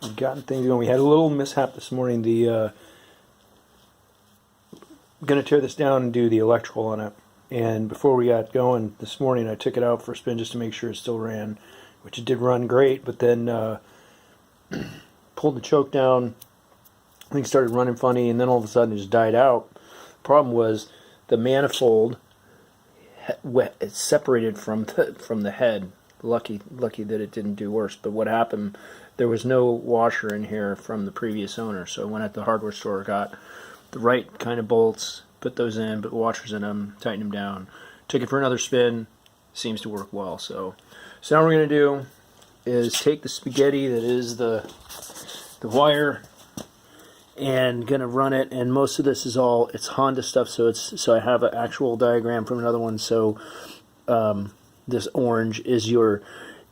gotten things going. We had a little mishap this morning. Going to tear this down and do the electrical on it. And before we got going this morning, I took it out for a spin just to make sure it still ran, which it did run great. But then pulled the choke down. Things started running funny, and then all of a sudden it just died out. The problem was the manifold it separated from the head. Lucky that it didn't do worse. But what happened? There was no washer in here from the previous owner, so I went at the hardware store, got the right kind of bolts, put those in, put washers in them, tightened them down. Took it for another spin. Seems to work well. So now what we're gonna do is take the spaghetti that is the wire and gonna run it. And most of this is it's Honda stuff, so I have an actual diagram from another one. So this orange is your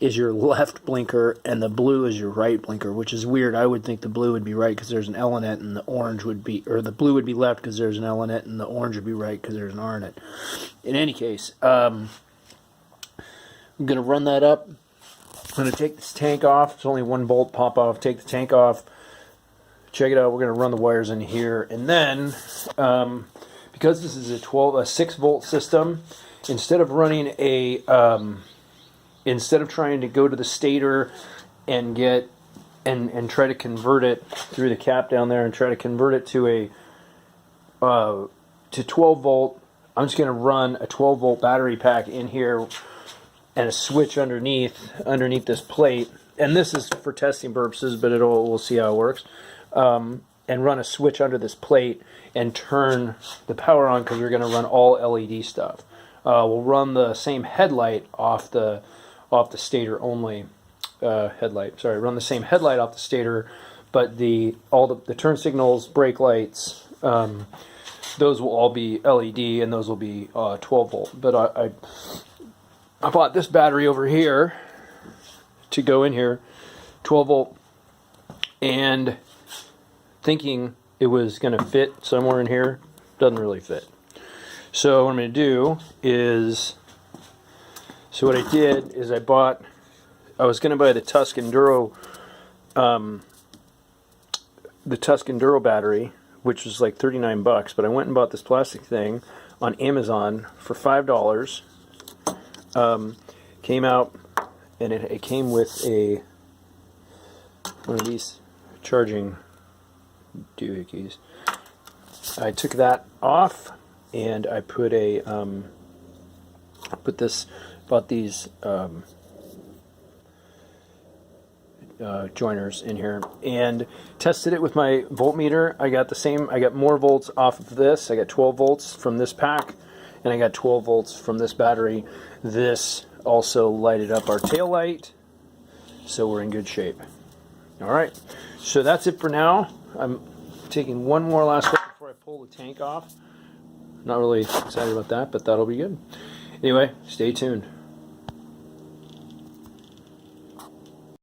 left blinker and the blue is your right blinker, which is weird. I would think the blue would be right because there's an L in it, and the orange would be, or the blue would be left because there's an L in it, and the orange would be right because there's an R in it. In any case, I'm going to run that up. I'm going to take this tank off. It's only one bolt pop off. Take the tank off. Check it out. We're going to run the wires in here, and then because this is a 6-volt system, instead of running instead of trying to go to the stator and get and try to convert it through the cap down there and try to convert it to 12 volt, I'm just going to run a 12 volt battery pack in here and a switch underneath this plate. And this is for testing purposes, but we'll see how it works. And run a switch under this plate and turn the power on, because we're going to run all LED stuff. We'll run the same headlight off the stator only. Run the same headlight off the stator, but all the turn signals, brake lights, those will all be LED, and those will be 12 volt. But I bought this battery over here to go in here, 12 volt, and thinking it was going to fit somewhere in here. Doesn't really fit. So what I'm going to do is, what I did is I was going to buy the Tusk Enduro battery, which was like 39 bucks, but I went and bought this plastic thing on Amazon for $5. Came out, and it came with one of these charging doohickeys. I took that off, and I put bought these joiners in here and tested it with my voltmeter. I got more volts off of this. I got 12 volts from this pack, and I got 12 volts from this battery. This also lighted up our tail light, so we're in good shape. All right, so that's it for now. I'm taking one more last look before I pull the tank off. Not really excited about that, but that'll be good. Anyway, stay tuned.